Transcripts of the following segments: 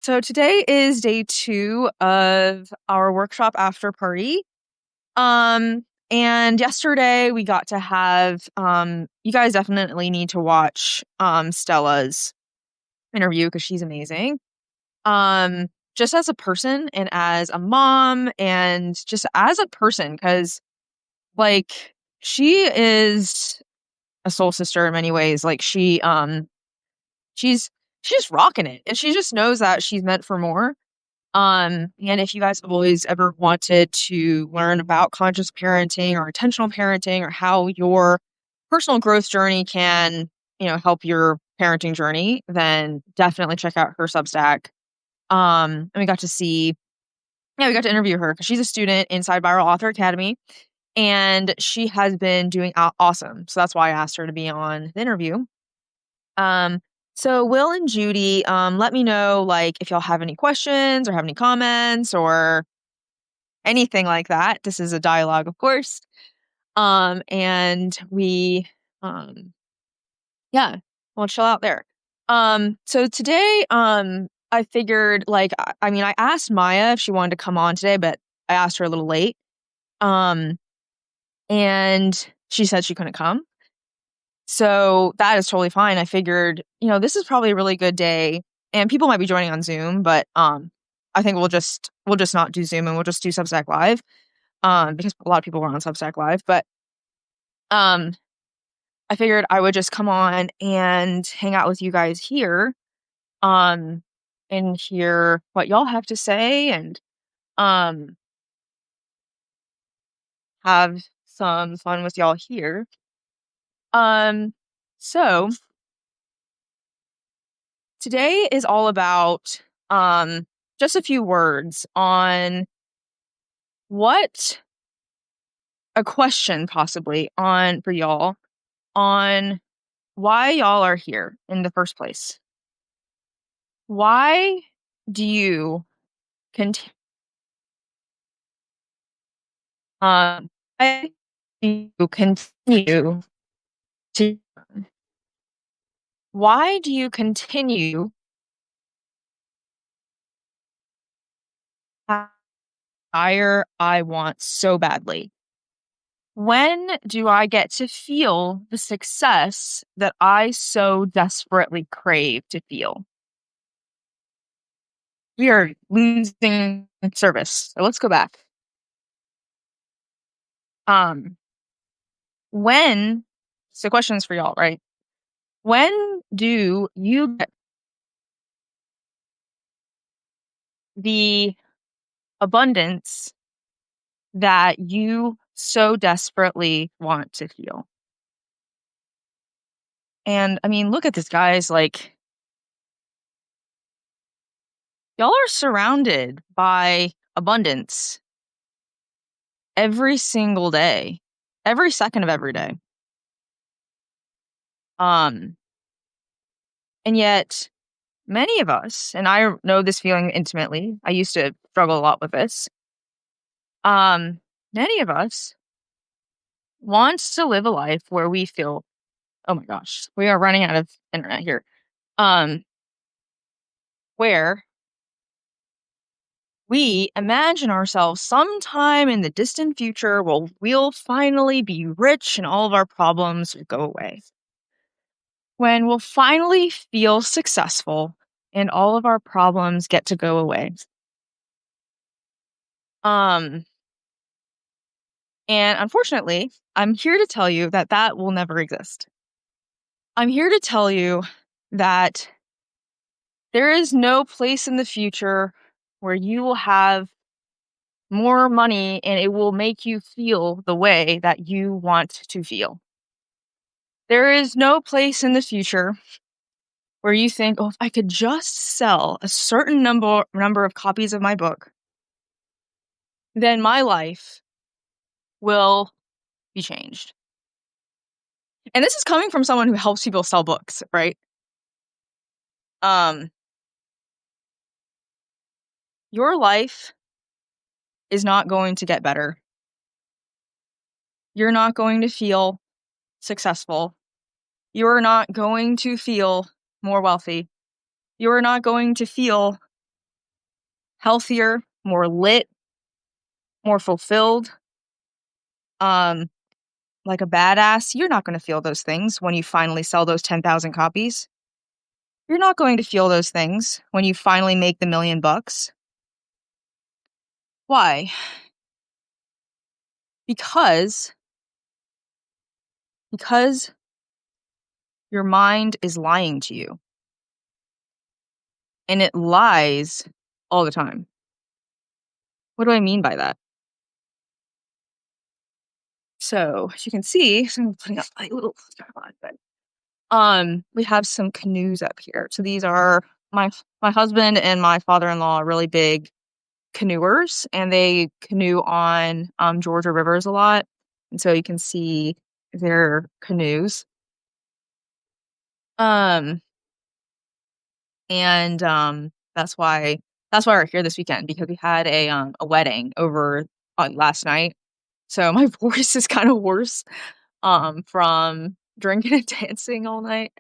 So today is day 2 of our workshop after party. And yesterday we got to have you guys definitely need to watch Stella's interview because she's amazing. Um, just as a person and as a mom and just as a person, because like she is a soul sister in many ways. Like she's she's just rocking it and she just knows that she's meant for more. And if you guys have always ever wanted to learn about conscious parenting or intentional parenting or how your personal growth journey can, help your parenting journey, then definitely check out her Substack. And we got to interview her because she's a student inside Viral Author Academy and she has been doing awesome. So that's why I asked her to be on the interview. Um, so Will and Judy, let me know like if y'all have any questions or have any comments or anything like that. This is a dialogue, of course. And we yeah, we'll chill out there. So today, I figured like I asked Maya if she wanted to come on today, but I asked her a little late. Um, and she said she couldn't come. So that is totally fine. I figured, this is probably a really good day and people might be joining on Zoom, but I think we'll just not do Zoom and we'll just do Substack Live. Because a lot of people were on Substack Live, but um I figured I would just come on and hang out with you guys here um and hear what y'all have to say and um have some fun with y'all here. Um so today is all about just a few words on what a question possibly on for y'all on why y'all are here in the first place. Why do you continue why do you continue to why do you continue to desire I want so badly? When do I get to feel the success that I so desperately crave to feel? We are losing service. So let's go back. Um, when, so questions for y'all, right? When do you get the abundance that you so desperately want to feel? And look at this, guys. Like, y'all are surrounded by abundance every single day, every second of every day. And yet many of us, and I know this feeling intimately, I used to struggle a lot with this. Many of us want to live a life where we feel, oh my gosh, we are running out of internet here. Where we imagine ourselves sometime in the distant future we'll finally be rich and all of our problems will go away. When we'll finally feel successful and all of our problems get to go away. And unfortunately, I'm here to tell you that that will never exist. I'm here to tell you that there is no place in the future where you will have more money and it will make you feel the way that you want to feel. There is no place in the future where you think, oh, if I could just sell a certain number of copies of my book, then my life will be changed. And this is coming from someone who helps people sell books, right? Your life is not going to get better. You're not going to feel successful. You're not going to feel more wealthy. You're not going to feel healthier, more lit, more fulfilled, um, like a badass, you're not going to feel those things when you finally sell those 10,000 copies. You're not going to feel those things when you finally make the $1,000,000. Why? Because because your mind is lying to you, and it lies all the time. What do I mean by that? So, as you can see, so I'm putting up my little tripod, but we have some canoes up here. So these are my husband and my father-in-law are really big canoers, and they canoe on Georgia rivers a lot. And so you can see their canoes. Um and that's why we're here this weekend, because we had a wedding over last night. So my voice is kind of worse from drinking and dancing all night.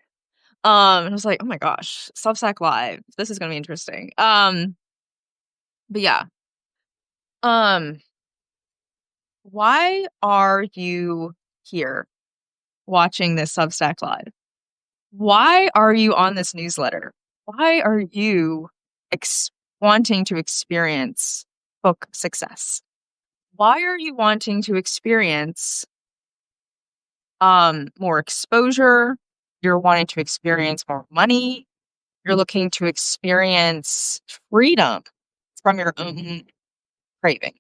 And I was like, "Oh my gosh, Substack Live. This is gonna be interesting." But yeah. Um, why are you here watching this Substack Live? Why are you on this newsletter? Why are you wanting to experience book success? Why are you wanting to experience more exposure? You're wanting to experience more money. You're looking to experience freedom from your own craving.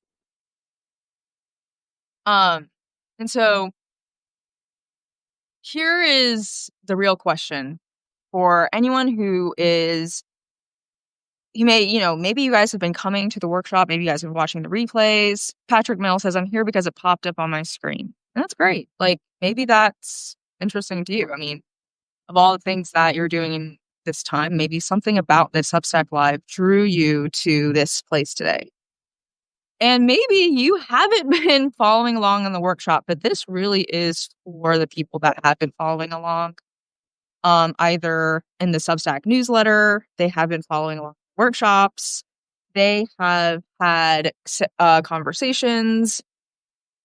Um, and so here is the real question for anyone who is, you may, maybe you guys have been coming to the workshop, maybe you guys have been watching the replays. Patrick Mill says, I'm here because it popped up on my screen. And that's great. Like, maybe that's interesting to you. I mean, of all the things that you're doing in this time, maybe something about this Substack Live drew you to this place today. And maybe you haven't been following along in the workshop, but this really is for the people that have been following along. Either in the Substack newsletter, they have been following along workshops, they have had conversations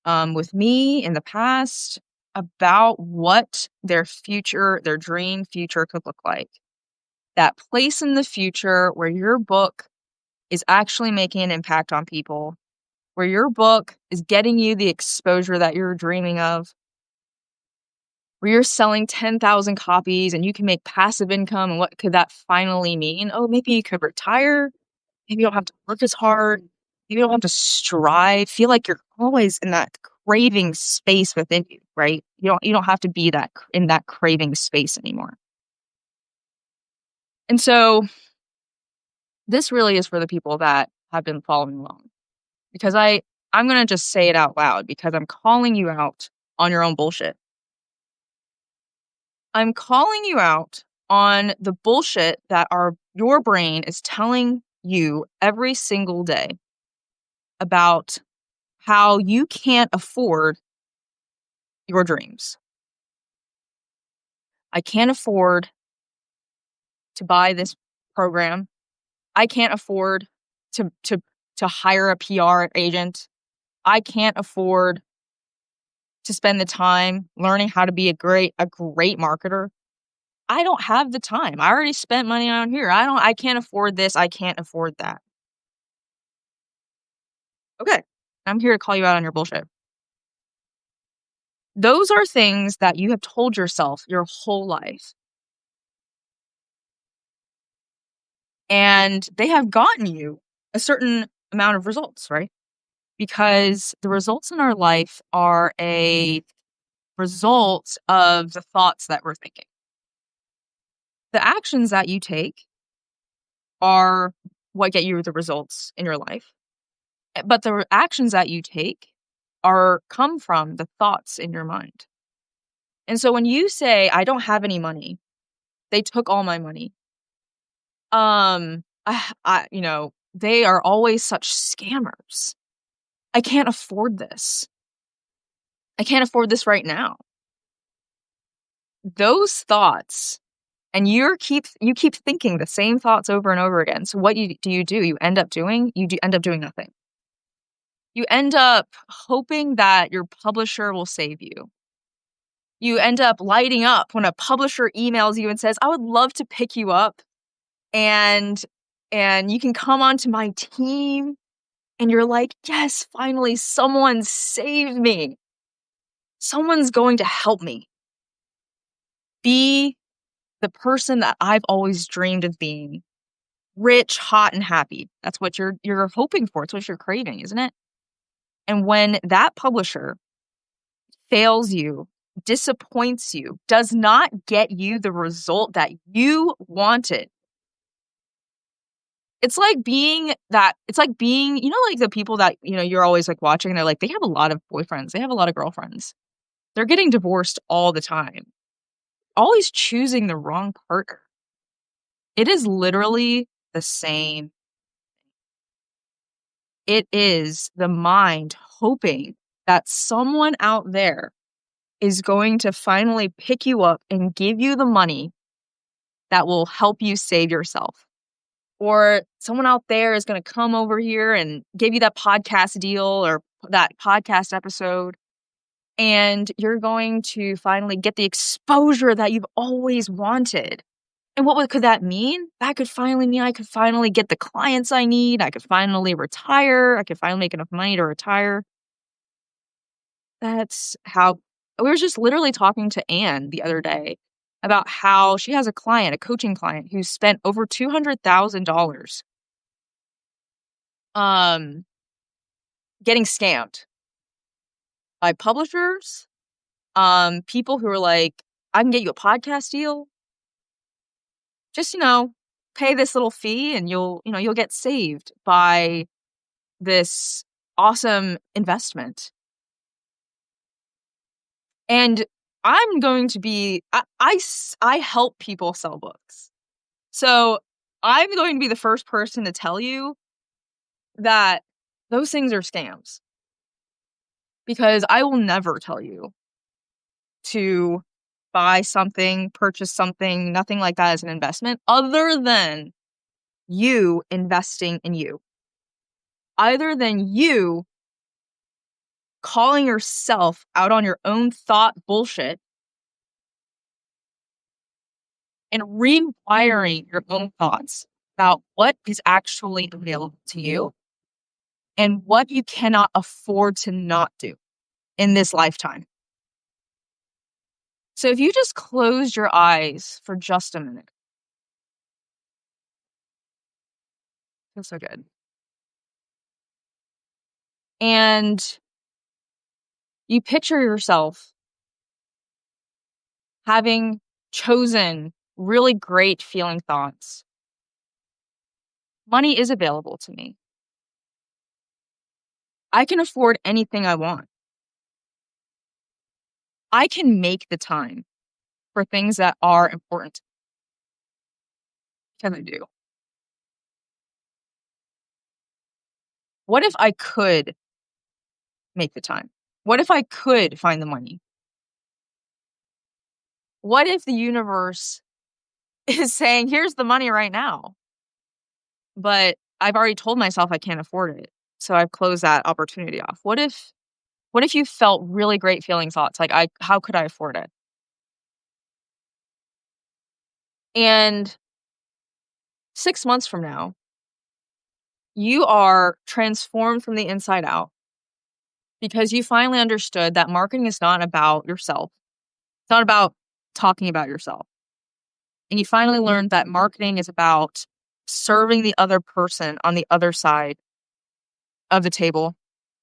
with me in the past about what their dream future could look like. That place in the future where your book is actually making an impact on people, where your book is getting you the exposure that you're dreaming of, where you're selling 10,000 copies and you can make passive income. And what could that finally mean? Oh, maybe you could retire. Maybe you don't have to work as hard. Maybe you don't have to strive. Feel like you're always in that craving space within you, right? You don't have to be in that craving space anymore. And so this really is for the people that have been following along, because I'm going to just say it out loud, because I'm calling you out on your own bullshit. I'm calling you out on the bullshit that your brain is telling you every single day about how you can't afford your dreams. I can't afford to buy this program. I can't afford to hire a PR agent. I can't afford to spend the time learning how to be a great marketer. I don't have the time. I already spent money on here. I can't afford this. I can't afford that. Okay. I'm here to call you out on your bullshit. Those are things that you have told yourself your whole life. And they have gotten you a certain amount of results, right? Because the results in our life are a result of the thoughts that we're thinking. The actions that you take are what get you the results in your life. But the actions that you take come from the thoughts in your mind. And so when you say, I don't have any money, they took all my money. They are always such scammers. I can't afford this. I can't afford this right now. Those thoughts And you keep thinking the same thoughts over and over again. So what do? You end up doing nothing. You end up hoping that your publisher will save you. You end up lighting up when a publisher emails you and says, "I would love to pick you up and you can come onto my team." And you're like, "Yes, finally someone saved me. Someone's going to help me be the person that I've always dreamed of being. Rich, hot, and happy." That's what you're hoping for. It's what you're craving, isn't it? And when that publisher fails you, disappoints you, does not get you the result that you wanted, it's like being, like the people that, you're always like watching, and they're like, they have a lot of boyfriends, they have a lot of girlfriends. They're getting divorced all the time. Always choosing the wrong partner. It is literally the same. It is the mind hoping that someone out there is going to finally pick you up and give you the money that will help you save yourself. Or someone out there is going to come over here and give you that podcast deal or that podcast episode. And you're going to finally get the exposure that you've always wanted. And what could that mean? That could finally mean I could finally get the clients I need. I could finally retire. I could finally make enough money to retire. That's how we were just literally talking to Anne the other day about how she has a coaching client who spent over $200,000 getting scammed by publishers, people who are like, "I can get you a podcast deal. Just, pay this little fee and you'll get saved by this awesome investment." And I'm going to be, I help people sell books. So I'm going to be the first person to tell you that those things are scams. Because I will never tell you to buy something, purchase something, nothing like that as an investment, other than you investing in you. Other than you calling yourself out on your own thought bullshit and rewiring your own thoughts about what is actually available to you and what you cannot afford to not do in this lifetime. So if you just closed your eyes for just a minute, feels so good. And you picture yourself having chosen really great feeling thoughts. Money is available to me. I can afford anything I want. I can make the time for things that are important. Because I do. What if I could make the time? What if I could find the money? What if the universe is saying, "Here's the money right now"? But I've already told myself I can't afford it. So I've closed that opportunity off. What if you felt really great feeling thoughts like, how could I afford it? And 6 months from now, you are transformed from the inside out because you finally understood that marketing is not about yourself. It's not about talking about yourself. And you finally learned that marketing is about serving the other person on the other side of the table,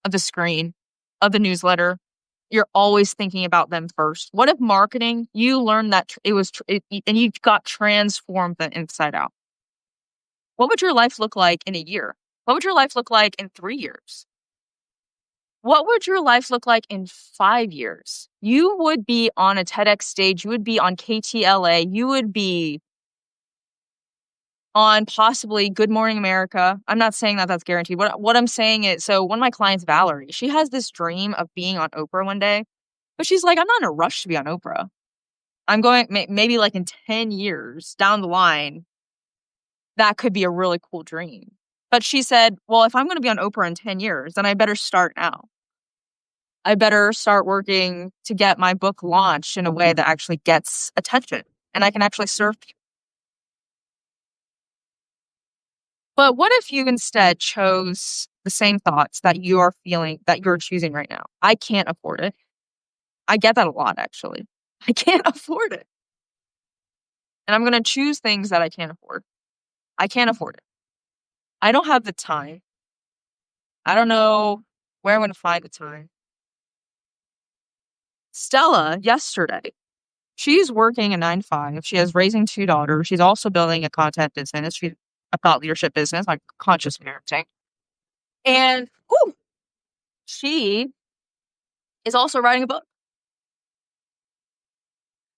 of the screen, of the newsletter. You're always thinking about them first. What if marketing, you learned that and you got transformed the inside out? What would your life look like in a year? What would your life look like in 3 years? What would your life look like in 5 years? You would be on a TEDx stage. You would be on KTLA. You would be on possibly Good Morning America. I'm not saying that that's guaranteed. What I'm saying is, so one of my clients, Valerie, she has this dream of being on Oprah one day, but she's like, "I'm not in a rush to be on Oprah. I'm going maybe like in 10 years down the line, that could be a really cool dream. But she said, well, if I'm going to be on Oprah in 10 years, then I better start now. I better start working to get my book launched in a way that actually gets attention and I can actually serve people. But what if you instead chose the same thoughts that you are feeling, that you're choosing right now? I can't afford it. I get that a lot, actually. I can't afford it. And I'm going to choose things that I can't afford. I can't afford it. I don't have the time. I don't know where I'm going to find the time. Stella, yesterday, she's working a 9 to 5. She has raising 2 daughters. She's also building a content business. She's a thought leadership business, like conscious parenting. And she is also writing a book.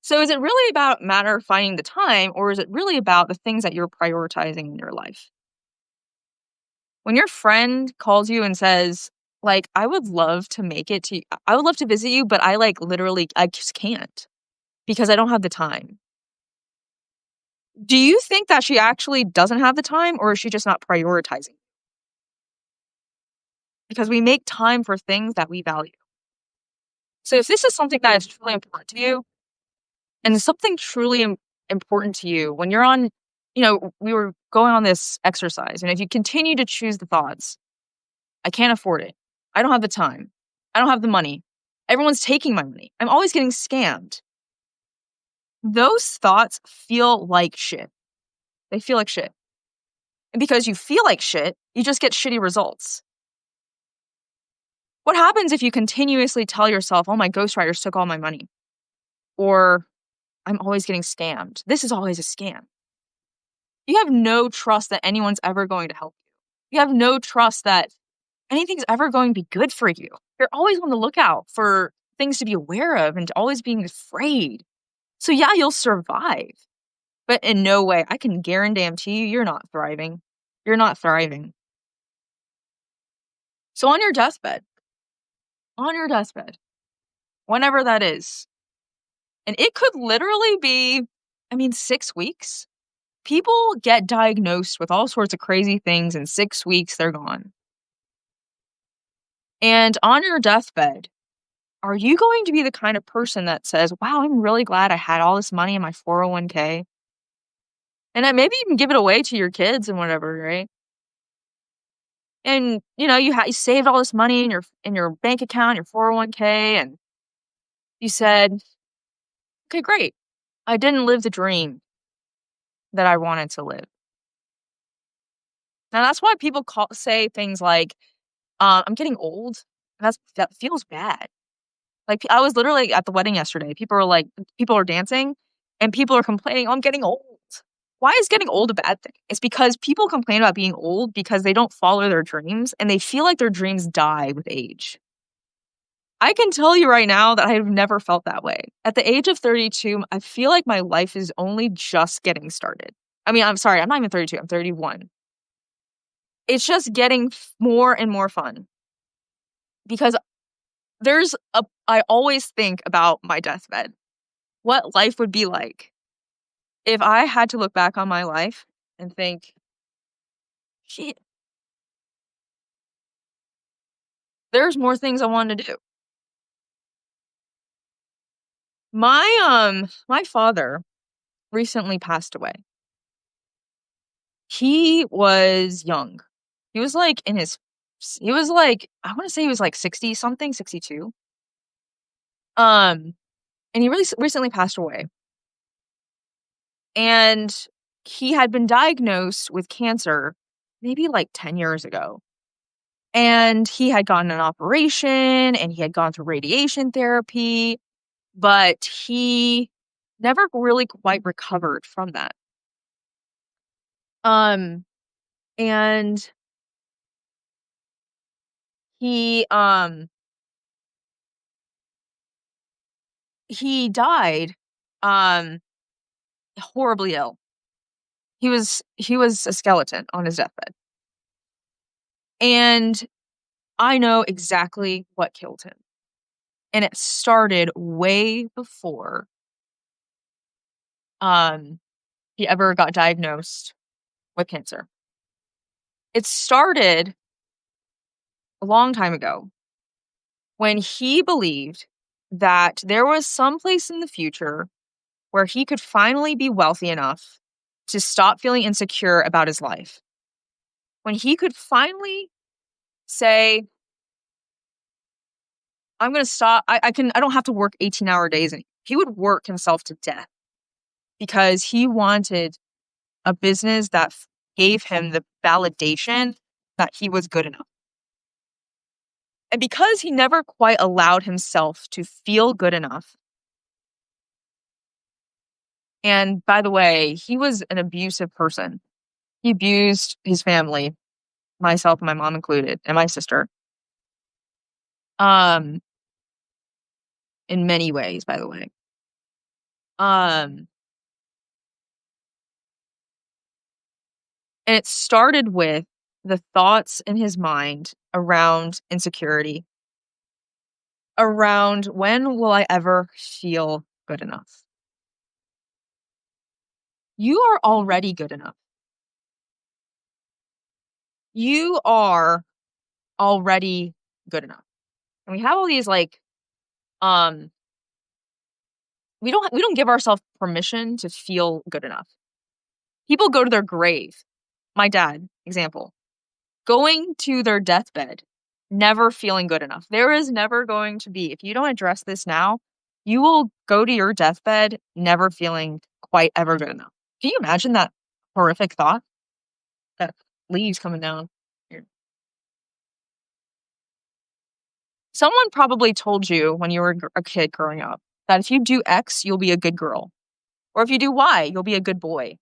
So is it really about matter of finding the time, or is it really about the things that you're prioritizing in your life? When your friend calls you and says, like, I would love to make it to, I would love to visit you, but I like literally, I just can't because I don't have the time. Do you think that she actually doesn't have the time, or is she just not prioritizing? Because we make time for things that we value. So if this is something that is truly important to you, and something truly important to you, when you're on, we were going on this exercise, and if you continue to choose the thoughts, I can't afford it. I don't have the time. I don't have the money. Everyone's taking my money. I'm always getting scammed. Those thoughts feel like shit. They feel like shit. And because you feel like shit, you just get shitty results. What happens if you continuously tell yourself, oh, my ghostwriters took all my money? Or I'm always getting scammed. This is always a scam. You have no trust that anyone's ever going to help you. You have no trust that anything's ever going to be good for you. You're always on the lookout for things to be aware of and always being afraid. So yeah, you'll survive. But in no way, I can guarantee you, you're not thriving. You're not thriving. So on your deathbed, whenever that is, and it could literally be, 6 weeks. People get diagnosed with all sorts of crazy things in 6 weeks, they're gone. And on your deathbed, are you going to be the kind of person that says, wow, I'm really glad I had all this money in my 401k? And then maybe you can give it away to your kids and whatever, right? And you saved all this money in your bank account, your 401k, and you said, okay, great. I didn't live the dream that I wanted to live. Now that's why people say things like, I'm getting old. That feels bad. Like, I was literally at the wedding yesterday. People are dancing and people are complaining, oh, I'm getting old. Why is getting old a bad thing? It's because people complain about being old because they don't follow their dreams and they feel like their dreams die with age. I can tell you right now that I've never felt that way. At the age of 32, I feel like my life is only just getting started. I'm sorry, I'm not even 32, I'm 31. It's just getting more and more fun. Because I always think about my deathbed. What life would be like if I had to look back on my life and think, shit, there's more things I wanted to do. My father recently passed away. He was young. He was like I want to say he was like 60 something, 62. And he really recently passed away. And he had been diagnosed with cancer maybe like 10 years ago. And he had gotten an operation and he had gone through radiation therapy, but he never really quite recovered from that. And he died horribly ill. He was a skeleton on his deathbed. And I know exactly what killed him. And it started way before he ever got diagnosed with cancer. It started a long time ago when he believed that there was some place in the future where he could finally be wealthy enough to stop feeling insecure about his life. When he could finally say, I'm going to stop. I don't have to work 18-hour days. And he would work himself to death because he wanted a business that gave him the validation that he was good enough. And because he never quite allowed himself to feel good enough. And by the way, he was an abusive person. He abused his family, myself and my mom included, and my sister. In many ways, by the way. And it started with the thoughts in his mind around insecurity, around when will I ever feel good enough? You are already good enough. You are already good enough. And we have all these we don't give ourselves permission to feel good enough. People go to their grave. My dad, example, going to their deathbed, never feeling good enough. There is never going to be, if you don't address this now, you will go to your deathbed never feeling quite ever good enough. Can you imagine that horrific thought? That leaves coming down here. Someone probably told you when you were a kid growing up that if you do X, you'll be a good girl. Or if you do Y, you'll be a good boy.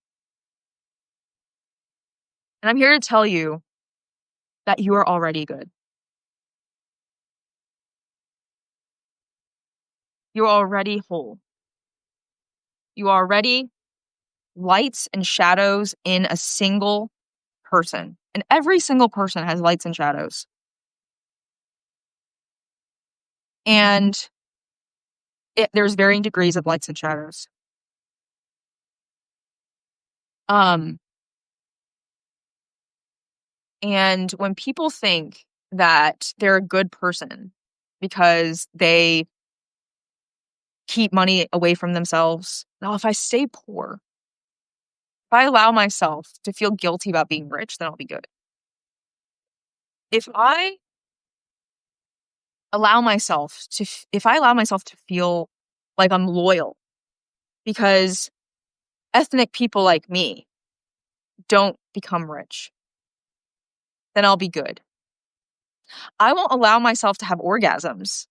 And I'm here to tell you that you are already good. You're already whole. You are already lights and shadows in a single person. And every single person has lights and shadows. And there's varying degrees of lights and shadows. And when people think that they're a good person because they keep money away from themselves, now if I stay poor, if I allow myself to feel guilty about being rich, then I'll be good. If I allow myself to feel like I'm loyal because ethnic people like me don't become rich, then I'll be good. I won't allow myself to have orgasms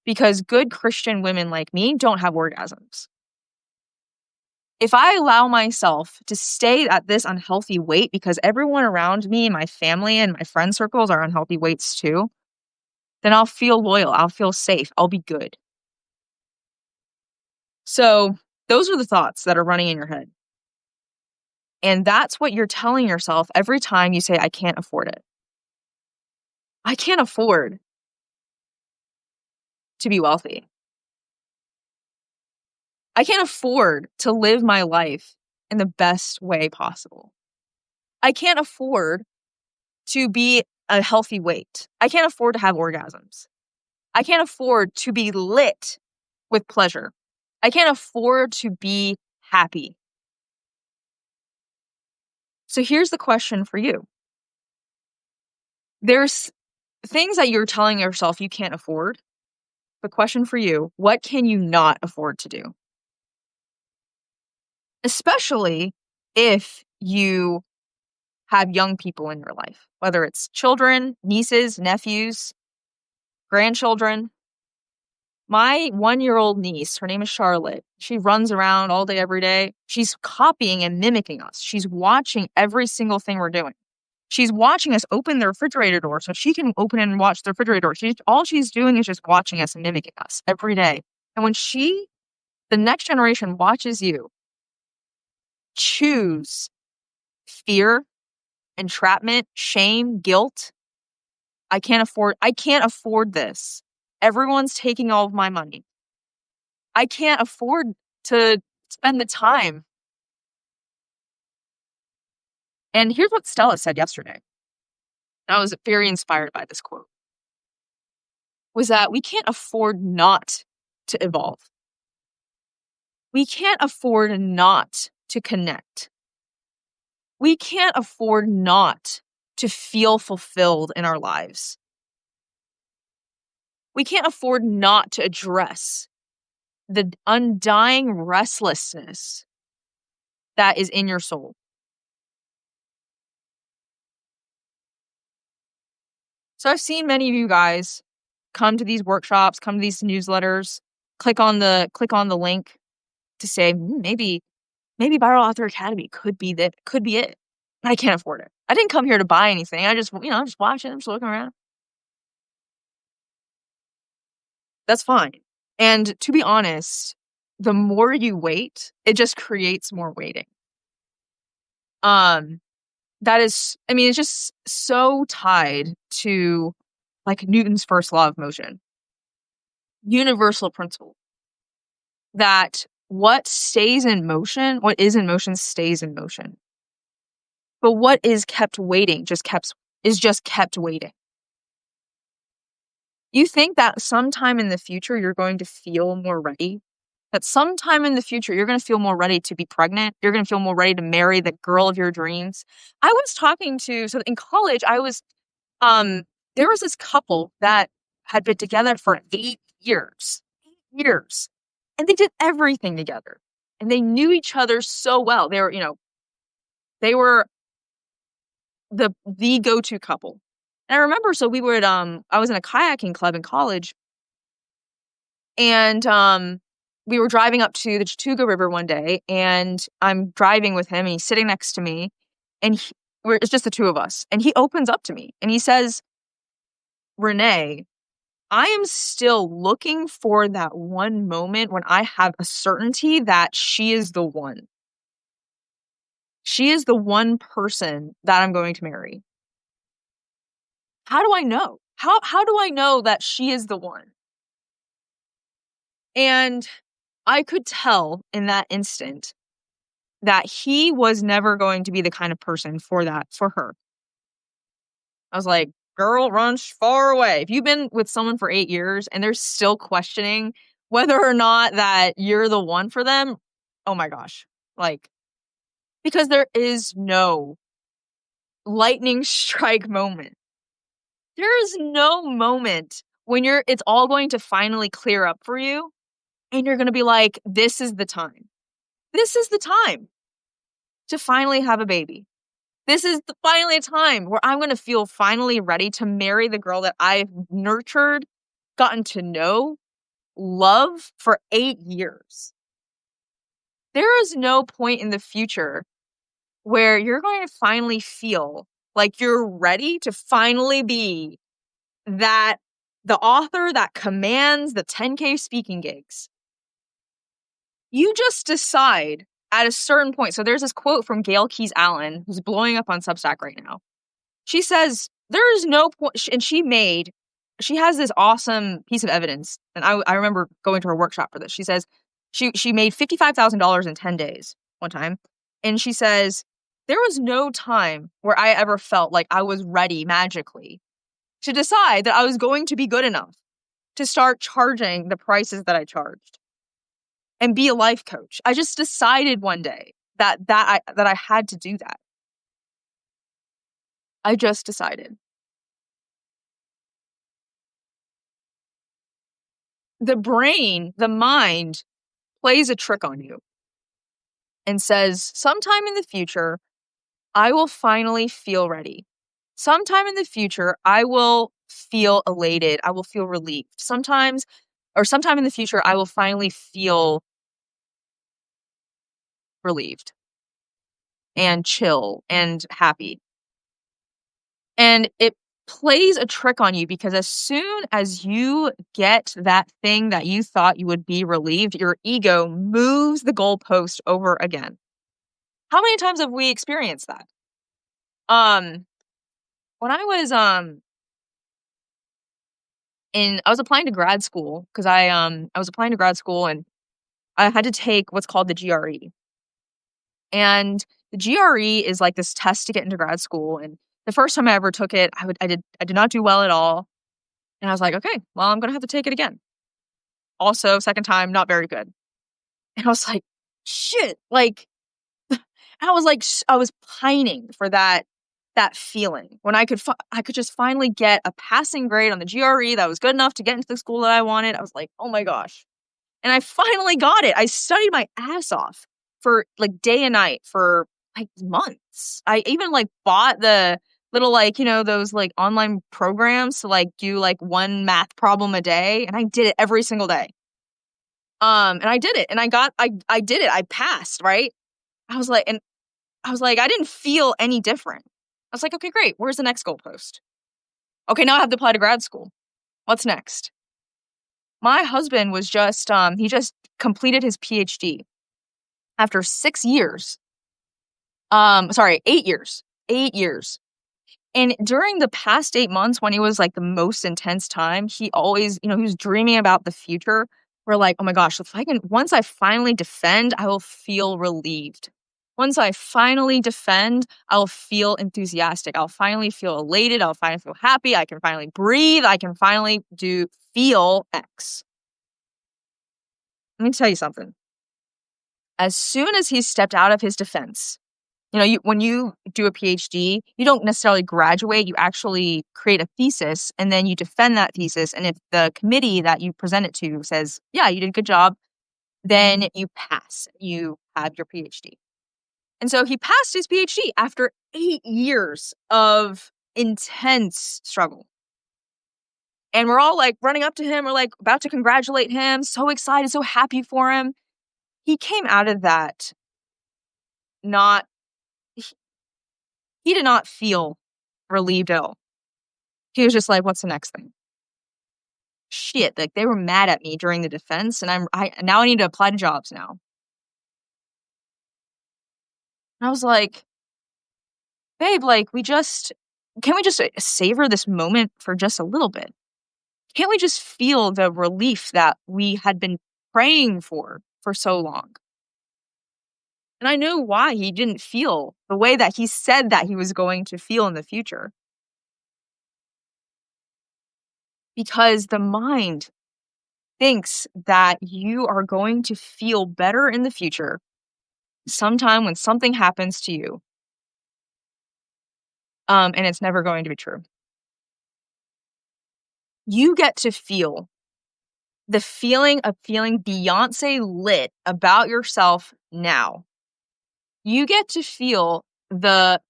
because good Christian women like me don't have orgasms. If I allow myself to stay at this unhealthy weight because everyone around me, my family and my friend circles are unhealthy weights too, then I'll feel loyal. I'll feel safe. I'll be good. So those are the thoughts that are running in your head. And that's what you're telling yourself every time you say, I can't afford it. I can't afford to be wealthy. I can't afford to live my life in the best way possible. I can't afford to be a healthy weight. I can't afford to have orgasms. I can't afford to be lit with pleasure. I can't afford to be happy. So here's the question for you. There's things that you're telling yourself you can't afford. The question for you, what can you not afford to do? Especially if you have young people in your life, whether it's children, nieces, nephews, grandchildren. My 1-year-old niece, her name is Charlotte. She runs around all day, every day. She's copying and mimicking us. She's watching every single thing we're doing. She's watching us open the refrigerator door so she can open and watch the refrigerator door. All she's doing is just watching us and mimicking us every day. And when the next generation watches you choose fear, entrapment, shame, guilt, I can't afford this. Everyone's taking all of my money. I can't afford to Spend the time. And here's what Stella said yesterday. I was very inspired by this quote. Was that we can't afford not to evolve. We can't afford not to connect. We can't afford not to feel fulfilled in our lives. We can't afford not to address the undying restlessness that is in your soul. So I've seen many of you guys come to these workshops, come to these newsletters, click on the link to say, maybe Viral Author Academy could be it. I can't afford it. I didn't come here to buy anything. I just, I'm just watching, I'm just looking around. That's fine. And to be honest, the more you wait, it just creates more waiting. That is, it's just so tied to like Newton's first law of motion. Universal principle that what stays in motion, what is in motion stays in motion. But what is kept waiting is just kept waiting. You think that sometime in the future you're going to feel more ready? That sometime in the future you're going to feel more ready to be pregnant? You're going to feel more ready to marry the girl of your dreams? I was talking to, so in college, there was this couple that had been together for 8 years. 8 years. And they did everything together. And they knew each other so well. They were the go-to couple. And I remember, so we would, I was in a kayaking club in college, and we were driving up to the Chattooga River one day, and I'm driving with him, and he's sitting next to me, and it's just the two of us, and he opens up to me, and he says, Renee, I am still looking for that one moment when I have a certainty that she is the one. She is the one person that I'm going to marry. How do I know? How do I know that she is the one? And I could tell in that instant that he was never going to be the kind of person for her. I was like, girl, run far away. If you've been with someone for 8 years and they're still questioning whether or not that you're the one for them, oh my gosh. Because there is no lightning strike moment. There is no moment when it's all going to finally clear up for you and you're going to be like, this is the time. This is the time to finally have a baby. This is finally a time where I'm going to feel finally ready to marry the girl that I've nurtured, gotten to know, love for 8 years. There is no point in the future where you're going to finally feel like you're ready to finally be the author that commands the 10K speaking gigs. You just decide at a certain point. So there's this quote from Gail Keys Allen, who's blowing up on Substack right now. She says, there is no point, and she has this awesome piece of evidence. And I remember going to her workshop for this. She says she made $55,000 in 10 days one time. And she says, there was no time where I ever felt like I was ready magically to decide that I was going to be good enough to start charging the prices that I charged and be a life coach. I just decided one day that I had to do that. I just decided. The brain, the mind, plays a trick on you and says, sometime in the future, I will finally feel ready. Sometime in the future, I will feel elated. I will feel relieved. Sometime in the future, I will finally feel relieved and chill and happy. And it plays a trick on you because as soon as you get that thing that you thought you would be relieved, your ego moves the goalpost over again. How many times have we experienced that? When I was I was applying to grad school because I was applying to grad school and I had to take what's called the GRE. And the GRE is like this test to get into grad school. And the first time I ever took it, I did not do well at all. And I was like, okay, well, I'm gonna have to take it again. Also, second time, not very good. And I was like, shit, like, I was like, I was pining for that feeling when I could just finally get a passing grade on the GRE that was good enough to get into the school that I wanted. I was like, oh my gosh. And I finally got it. I studied my ass off for like day and night for like months. I even like bought the little like, those like online programs to like do like one math problem a day. And I did it every single day. And I did it and I did it. I passed, right? I was like, I didn't feel any different. I was like, okay, great. Where's the next goalpost? Okay, now I have to apply to grad school. What's next? My husband was he just completed his PhD after 6 years. Sorry, 8 years. 8 years. And during the past 8 months, when it was like the most intense time, he always, he was dreaming about the future. We're like, oh my gosh, once I finally defend, I will feel relieved. Once I finally defend, I'll feel enthusiastic. I'll finally feel elated. I'll finally feel happy. I can finally breathe. I can finally feel X. Let me tell you something. As soon as he stepped out of his defense, when you do a PhD, you don't necessarily graduate. You actually create a thesis and then you defend that thesis. And if the committee that you present it to says, yeah, you did a good job, then you pass. You have your PhD. And so he passed his PhD after 8 years of intense struggle. And we're all like running up to him. We're like about to congratulate him. So excited, so happy for him. He came out of that he did not feel relieved at all. He was just like, what's the next thing? Shit, like they were mad at me during the defense and now I need to apply to jobs now. And I was like, babe, like can't we just savor this moment for just a little bit? Can't we just feel the relief that we had been praying for so long? And I know why he didn't feel the way that he said that he was going to feel in the future. Because the mind thinks that you are going to feel better in the future sometime when something happens to you. And it's never going to be true. You get to feel the feeling of feeling Beyonce lit about yourself now. You get to feel the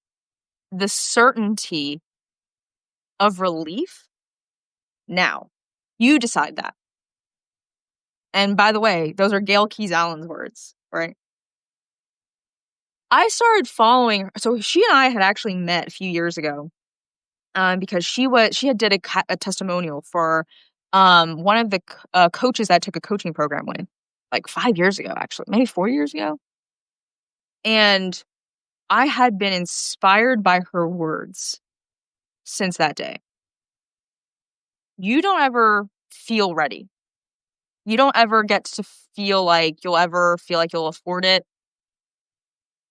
certainty of relief now. You decide that. And by the way, those are Gail Keys Allen's words, right? I started following, so she and I had actually met a few years ago because she had did a testimonial for one of the coaches that I took a coaching program with, like 5 years ago, actually, maybe 4 years ago. And I had been inspired by her words since that day. You don't ever feel ready. You don't ever get to feel like you'll afford it.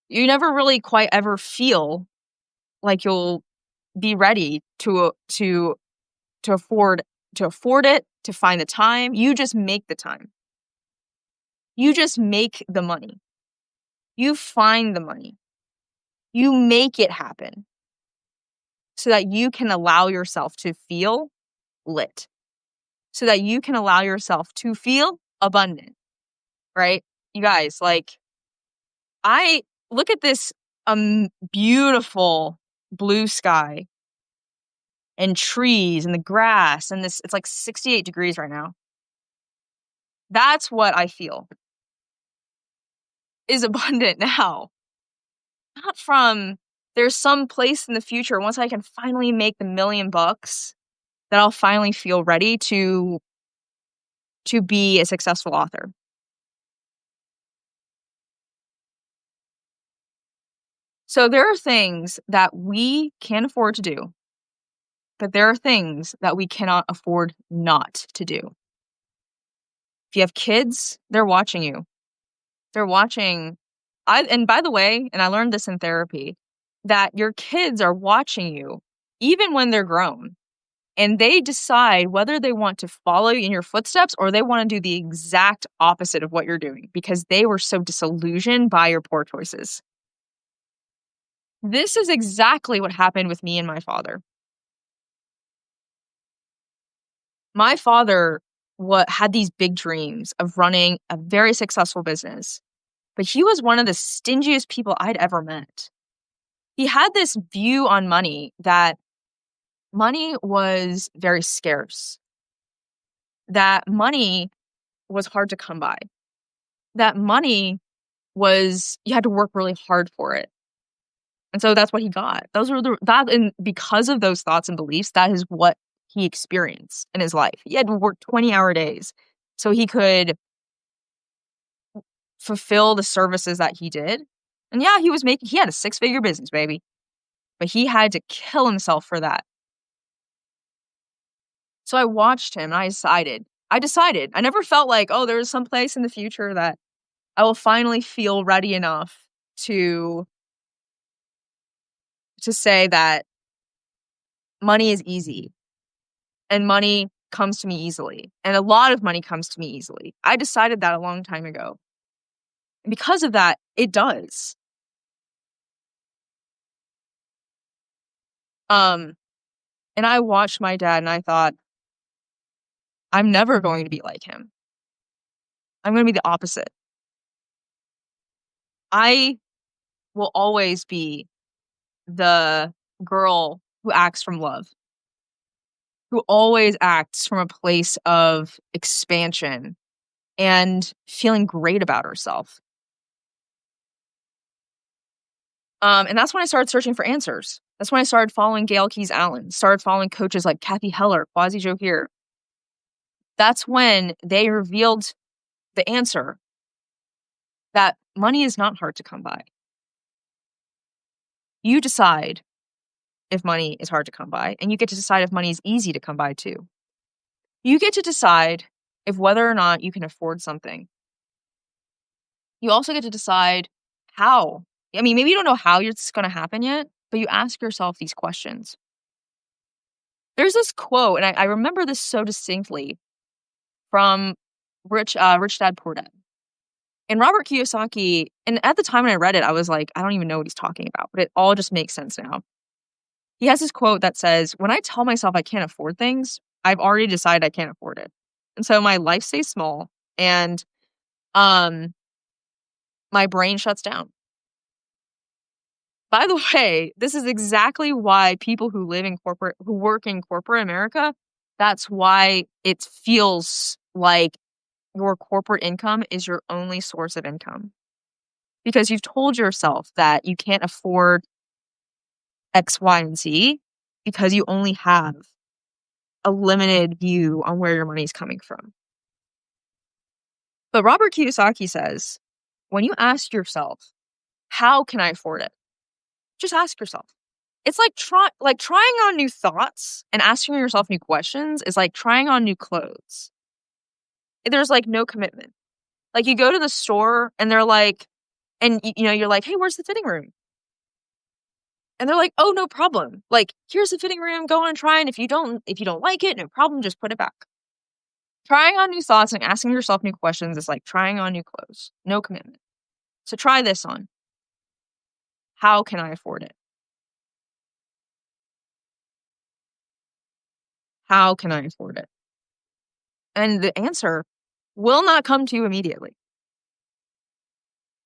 You never really quite ever feel like you'll be ready to afford it, to find the time. You just make the time. You just make the money. You find the money. You make it happen so that you can allow yourself to feel lit, so that you can allow yourself to feel abundant, right? You guys, like, I look at this beautiful blue sky and trees and the grass and it's like 68 degrees right now. That's what I feel is abundant now. Not from there's some place in the future once I can finally make the $1 million that I'll finally feel ready to be a successful author. So there are things that we can afford to do, but there are things that we cannot afford not to do. If you have kids, they're watching you. they're watching. And by the way, and I learned this in therapy, that your kids are watching you even when they're grown. And they decide whether they want to follow in your footsteps or they want to do the exact opposite of what you're doing because they were so disillusioned by your poor choices. This is exactly what happened with me and my father. My father had these big dreams of running a very successful business, but he was one of the stingiest people I'd ever met. He had this view on money that money was very scarce, that money was hard to come by, that money was, you had to work really hard for it. And so that's what he got. And because of those thoughts and beliefs, that is what he experienced in his life. He had to work 20-hour days so he could fulfill the services that he did. And yeah, he had a 6-figure business, baby. But he had to kill himself for that. So I watched him and I decided. I never felt like, oh, there is some place in the future that I will finally feel ready enough to say that money is easy and money comes to me easily. And a lot of money comes to me easily. I decided that a long time ago. And because of that, it does. And I watched my dad and I thought, I'm never going to be like him. I'm going to be the opposite. I will always be the girl who acts from love, who always acts from a place of expansion and feeling great about herself. And that's when I started searching for answers. That's when I started following Gail Keys Allen, started following coaches like Kathy Heller, Kwasi Johir. That's when they revealed the answer that money is not hard to come by. You decide if money is hard to come by, and you get to decide if money is easy to come by too. You get to decide if whether or not you can afford something. You also get to decide how. I mean, maybe you don't know how it's going to happen yet, but you ask yourself these questions. There's this quote, and I remember this so distinctly from Rich Dad Poor Dad. And Robert Kiyosaki, and at the time when I read it, I was like, I don't even know what he's talking about, but it all just makes sense now. He has this quote that says, when I tell myself I can't afford things, I've already decided I can't afford it. And so my life stays small and my brain shuts down. By the way, this is exactly why people who work in corporate America, that's why it feels like your corporate income is your only source of income. Because you've told yourself that you can't afford X, Y, and Z because you only have a limited view on where your money is coming from. But Robert Kiyosaki says, when you ask yourself, how can I afford it? Just ask yourself. It's like trying on new thoughts and asking yourself new questions is like trying on new clothes. There's like no commitment. Like you go to the store and they're like, and you're like, hey, where's the fitting room? And they're like, oh, no problem. Like, here's the fitting room, go on and try. And if you don't like it, no problem, just put it back. Trying on new thoughts and asking yourself new questions is like trying on new clothes. No commitment. So try this on. How can I afford it? How can I afford it? And the answer will not come to you immediately.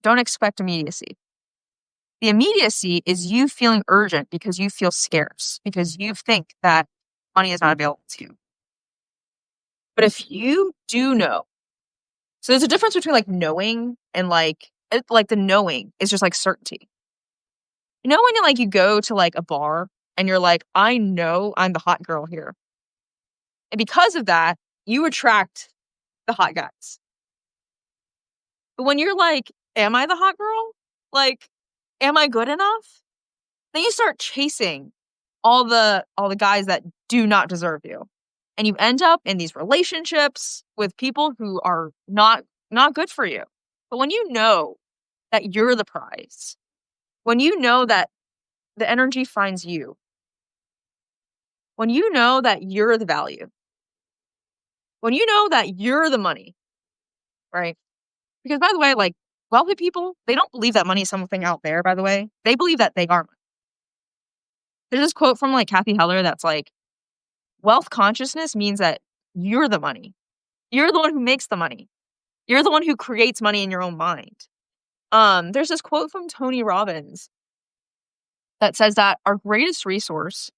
Don't expect immediacy. The immediacy is you feeling urgent because you feel scarce, because you think that money is not available to you. But if you do know, so there's a difference between like knowing and like the knowing is just like certainty. You know when you go to like a bar and you're like, I know I'm the hot girl here. And because of that, you attract the hot guys. But when you're like, am I the hot girl? Like, am I good enough? Then you start chasing all the guys that do not deserve you. And you end up in these relationships with people who are not good for you. But when you know that you're the prize, when you know that the energy finds you, when you know that you're the value, when you know that you're the money, right? Because by the way, like wealthy people, they don't believe that money is something out there, by the way. They believe that they are money. There's this quote from like Kathy Heller that's like, wealth consciousness means that you're the money. You're the one who makes the money. You're the one who creates money in your own mind. There's this quote from Tony Robbins that says that our greatest resource,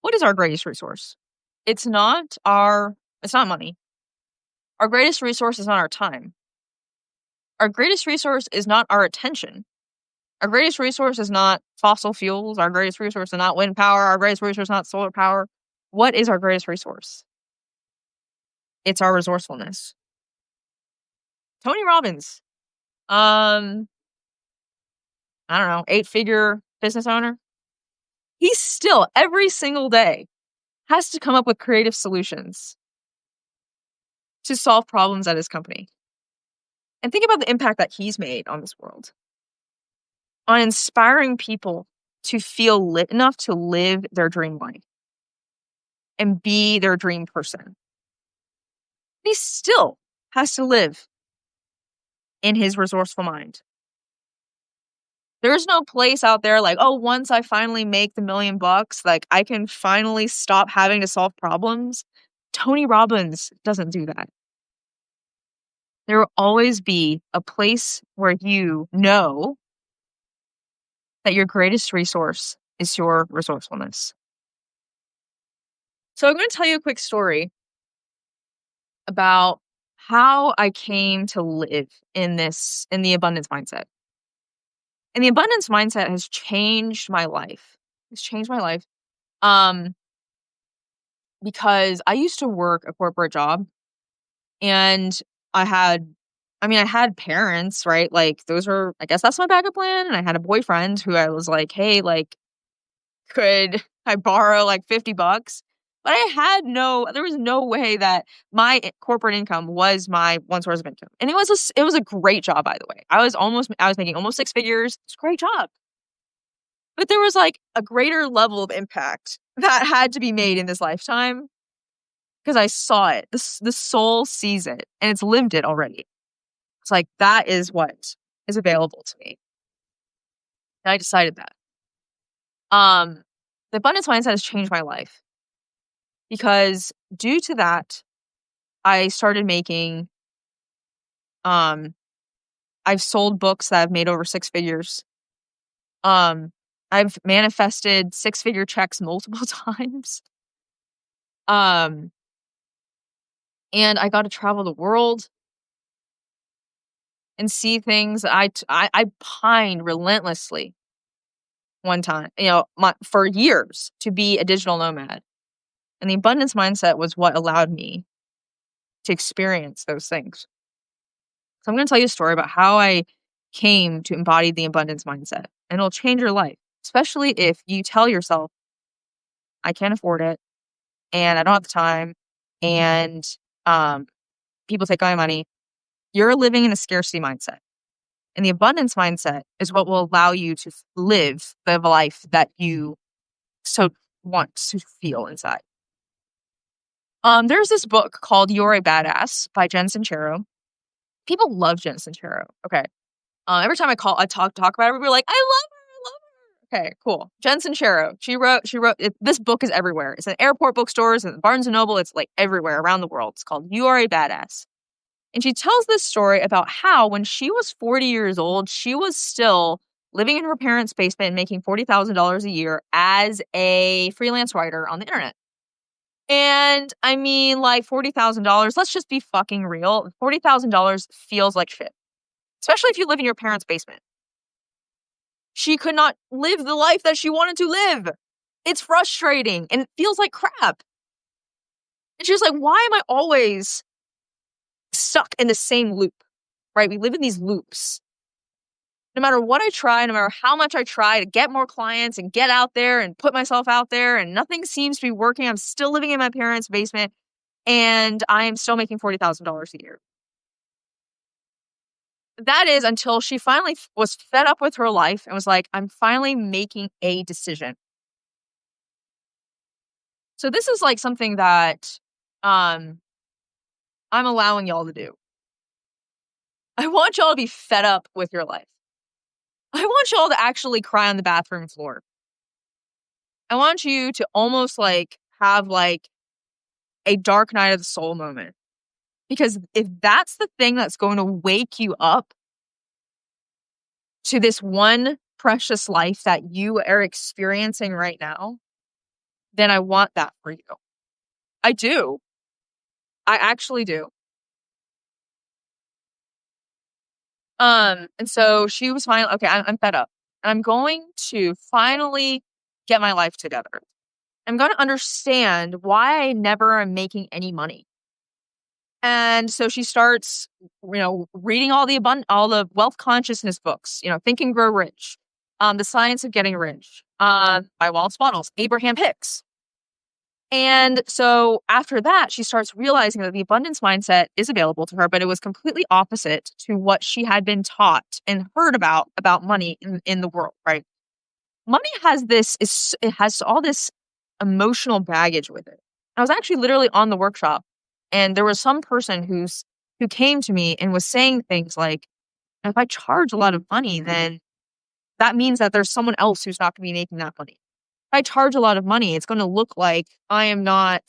what is our greatest resource? It's not money. Our greatest resource is not our time. Our greatest resource is not our attention. Our greatest resource is not fossil fuels. Our greatest resource is not wind power. Our greatest resource is not solar power. What is our greatest resource? It's our resourcefulness. Tony Robbins, I don't know, 8-figure business owner. He still, every single day, has to come up with creative solutions to solve problems at his company. And think about the impact that he's made on this world, on inspiring people to feel lit enough to live their dream life and be their dream person. He still has to live in his resourceful mind. There's no place out there like, oh, once I finally make the $1 million, like I can finally stop having to solve problems. Tony Robbins doesn't do that. There will always be a place where you know that your greatest resource is your resourcefulness. So I'm going to tell you a quick story about how I came to live in the abundance mindset. And the abundance mindset has changed my life. It's changed my life. Because I used to work a corporate job and I had parents, right? Like I guess that's my backup plan. And I had a boyfriend who I was like, hey, like, could I borrow like $50? But there was no way that my corporate income was my one source of income. And it was a great job, by the way. I was making almost 6 figures. It's a great job. But there was like a greater level of impact that had to be made in this lifetime because I saw it. The soul sees it and it's lived it already. It's like, that is what is available to me. And I decided that. The abundance mindset has changed my life because due to that, I started making, I've sold books that have made over 6 figures. I've manifested 6-figure checks multiple times. And I got to travel the world and see things. I pined relentlessly one time, for years to be a digital nomad. And the abundance mindset was what allowed me to experience those things. So I'm going to tell you a story about how I came to embody the abundance mindset. And it'll change your life, especially if you tell yourself, I can't afford it, and I don't have the time, and people take my money. You're living in a scarcity mindset. And the abundance mindset is what will allow you to live the life that you so want to feel inside. There's this book called You're a Badass by Jen Sincero. People love Jen Sincero. Okay. Every time I talk about her, we're like, I love her. Okay, cool. Jen Sincero. She wrote this book is everywhere. It's in airport bookstores and Barnes and Noble. It's like everywhere around the world. It's called You Are a Badass. And she tells this story about how when she was 40 years old, she was still living in her parents' basement and making $40,000 a year as a freelance writer on the internet. And I mean, like $40,000, let's just be fucking real. $40,000 feels like shit, especially if you live in your parents' basement. She could not live the life that she wanted to live. It's frustrating and it feels like crap. And she's like, why am I always stuck in the same loop, right? We live in these loops. No matter what I try, no matter how much I try to get more clients and get out there and put myself out there and nothing seems to be working, I'm still living in my parents' basement and I am still making $40,000 a year. that is until she finally was fed up with her life and was like, I'm finally making a decision. So this is like something that I'm allowing y'all to do. I want y'all to be fed up with your life. I want y'all to actually cry on the bathroom floor. I want you to almost like have like a dark night of the soul moment. Because if that's the thing that's going to wake you up to this one precious life that you are experiencing right now, then I want that for you. I do. I actually do. And so she was finally, okay, I'm fed up. And I'm going to finally get my life together. I'm going to understand why I never am making any money. And so she starts, reading all the wealth consciousness books, Think and Grow Rich, The Science of Getting Rich, by Wallace Wattles, Abraham Hicks. And so after that, she starts realizing that the abundance mindset is available to her, but it was completely opposite to what she had been taught and heard about money in the world, right? Money has it has all this emotional baggage with it. I was actually literally on the workshop, and there was some person who came to me and was saying things like, if I charge a lot of money, then that means that there's someone else who's not going to be making that money. If I charge a lot of money, it's going to look like I am not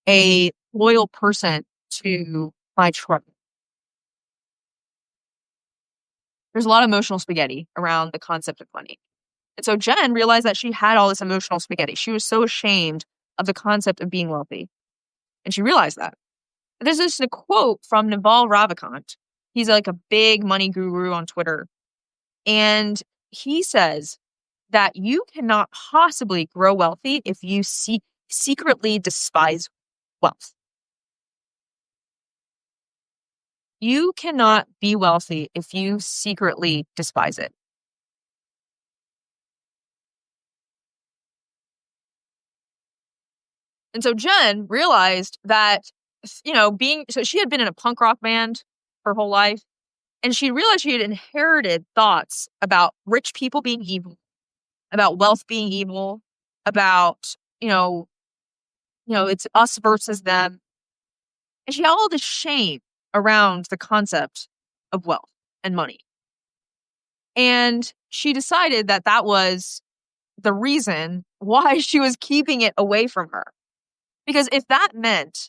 a loyal person to my tribe. There's a lot of emotional spaghetti around the concept of money. And so Jen realized that she had all this emotional spaghetti. She was so ashamed of the concept of being wealthy. And she realized that. There's this quote from Naval Ravikant. He's like a big money guru on Twitter. And he says that you cannot possibly grow wealthy if you secretly despise wealth. You cannot be wealthy if you secretly despise it. And so Jen realized that, so she had been in a punk rock band her whole life, and she realized she had inherited thoughts about rich people being evil, about wealth being evil, about, it's us versus them. And she had all this shame around the concept of wealth and money. And she decided that that was the reason why she was keeping it away from her. Because if that meant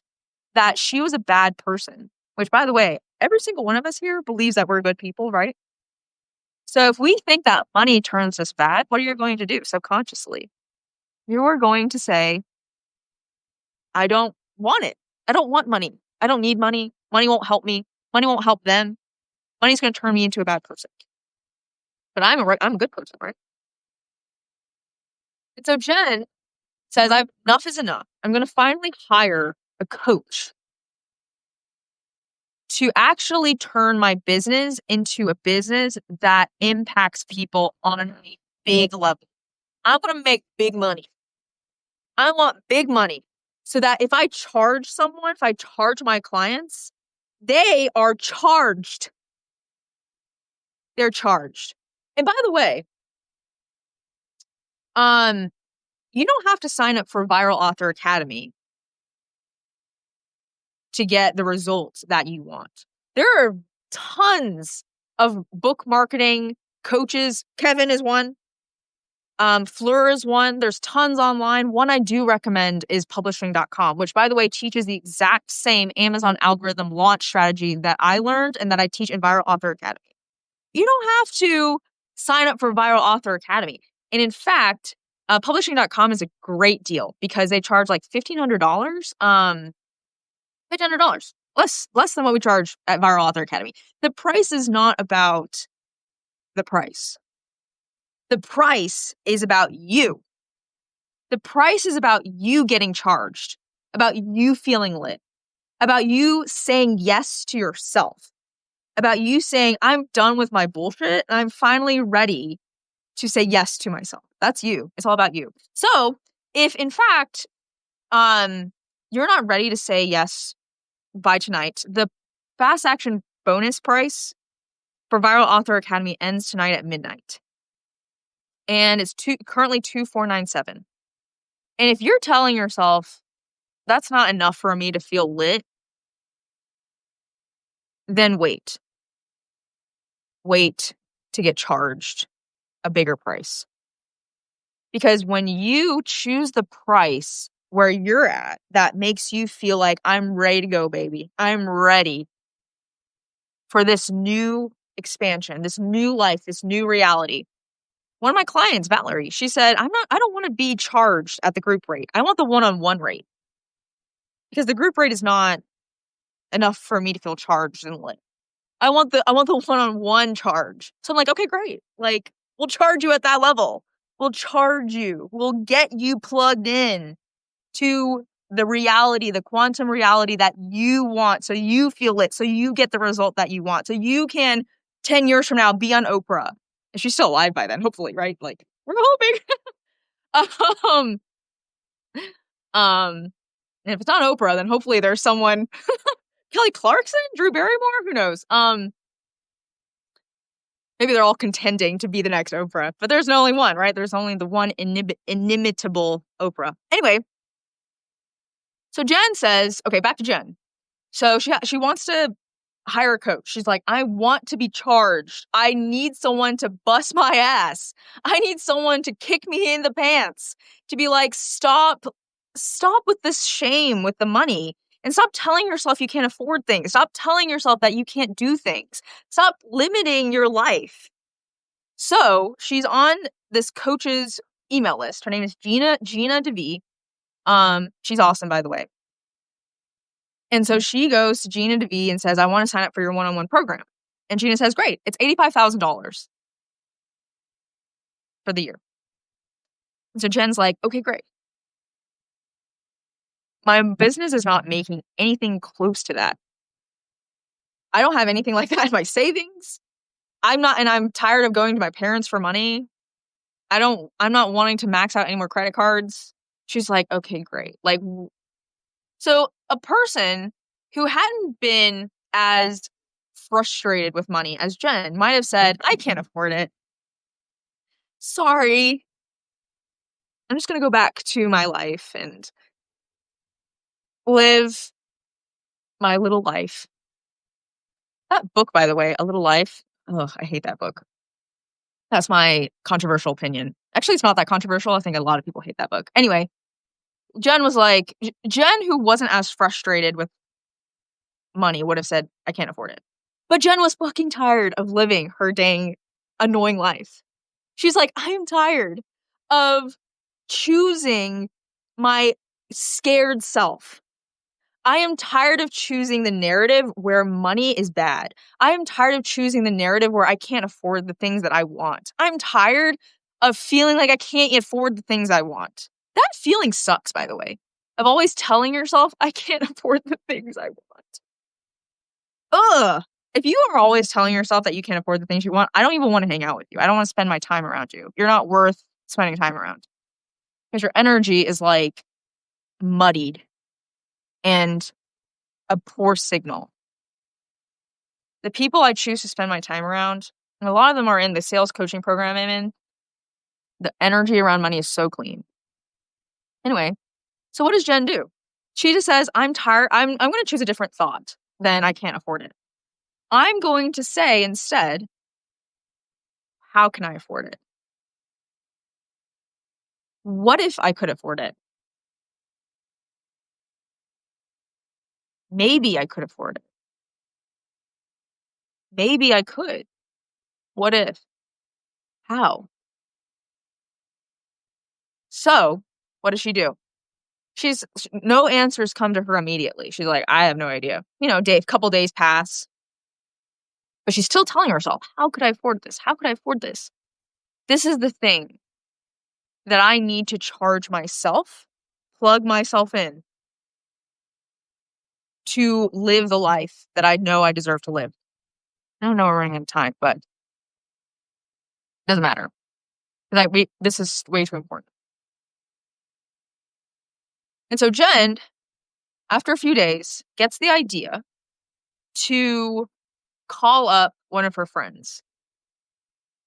that she was a bad person, which, by the way, every single one of us here believes that we're good people, right? So if we think that money turns us bad, what are you going to do subconsciously? You are going to say, I don't want it. I don't want money. I don't need money. Money won't help me. Money won't help them. Money's going to turn me into a bad person. But I'm a good person, right? And so Jen says, enough is enough. I'm going to finally hire a coach to actually turn my business into a business that impacts people on a big level. I want to make big money. I want big money so that if I charge my clients, they are charged. They're charged. And by the way, you don't have to sign up for Viral Author Academy to get the results that you want. There are tons of book marketing coaches. Kevin is one. Fleur is one. There's tons online. One I do recommend is publishing.com, which, by the way, teaches the exact same Amazon algorithm launch strategy that I learned and that I teach in Viral Author Academy. You don't have to sign up for Viral Author Academy. And in fact, publishing.com is a great deal because they charge like $1,500. $1,500. Less than what we charge at Viral Author Academy. The price is not about the price. The price is about you. The price is about you getting charged, about you feeling lit, about you saying yes to yourself, about you saying, I'm done with my bullshit and I'm finally ready to say yes to myself. That's you. It's all about you. So if in fact, you're not ready to say yes by tonight, the fast action bonus price for Viral Author Academy ends tonight at midnight. And it's currently 2,497. And if you're telling yourself that's not enough for me to feel lit, then wait. Wait to get charged a bigger price. Because when you choose the price where you're at, that makes you feel like I'm ready to go, baby. I'm ready for this new expansion, this new life, this new reality. One of my clients, Valerie, she said, I don't want to be charged at the group rate. I want the one-on-one rate. Because the group rate is not enough for me to feel charged and lit. I want the one-on-one charge. So I'm like, okay, great. Like, we'll charge you at that level. We'll charge you. We'll get you plugged in to the reality, the quantum reality that you want. So you feel lit. So you get the result that you want. So you can 10 years from now be on Oprah. And she's still alive by then, hopefully, right? Like, we're hoping. And if it's not Oprah, then hopefully there's someone Kelly Clarkson, Drew Barrymore, who knows? Maybe they're all contending to be the next Oprah, but there's only one, right? There's only the one inimitable Oprah. Anyway, so Jen says, okay, back to Jen. So she wants to hire a coach. She's like, I want to be charged. I need someone to bust my ass. I need someone to kick me in the pants, to be like, stop with this shame with the money. And stop telling yourself you can't afford things. Stop telling yourself that you can't do things. Stop limiting your life. So she's on this coach's email list. Her name is Gina DeVee. She's awesome, by the way. And so she goes to Gina DeVee and says, I want to sign up for your one-on-one program. And Gina says, great. It's $85,000 for the year. And so Jen's like, okay, great. My business is not making anything close to that. I don't have anything like that in my savings. I'm tired of going to my parents for money. I'm not wanting to max out any more credit cards. She's like, okay, great. Like, so a person who hadn't been as frustrated with money as Jen might have said, I can't afford it. Sorry. I'm just going to go back to my life and live my little life. That book, by the way, A Little Life. Ugh, I hate that book. That's my controversial opinion. Actually, it's not that controversial. I think a lot of people hate that book. Anyway, Jen, who wasn't as frustrated with money, would have said, I can't afford it. But Jen was fucking tired of living her dang annoying life. She's like, I am tired of choosing my scared self. I am tired of choosing the narrative where money is bad. I am tired of choosing the narrative where I can't afford the things that I want. I'm tired of feeling like I can't afford the things I want. That feeling sucks, by the way, of always telling yourself I can't afford the things I want. Ugh. If you are always telling yourself that you can't afford the things you want, I don't even want to hang out with you. I don't want to spend my time around you. You're not worth spending time around. Because your energy is like muddied and a poor signal. The people I choose to spend my time around, and a lot of them are in the sales coaching program I'm in, the energy around money is so clean. Anyway, so what does Jen do? She just says, I'm tired. I'm going to choose a different thought than I can't afford it. I'm going to say instead, how can I afford it? What if I could afford it? Maybe I could afford it. Maybe I could. What if? How? So, what does she do? No answers come to her immediately. She's like, I have no idea. Couple days pass. But she's still telling herself, how could I afford this? How could I afford this? This is the thing that I need to charge myself, plug myself in to live the life that I know I deserve to live. I don't know we're running out of time, but it doesn't matter. This is way too important. And so Jen, after a few days, gets the idea to call up one of her friends.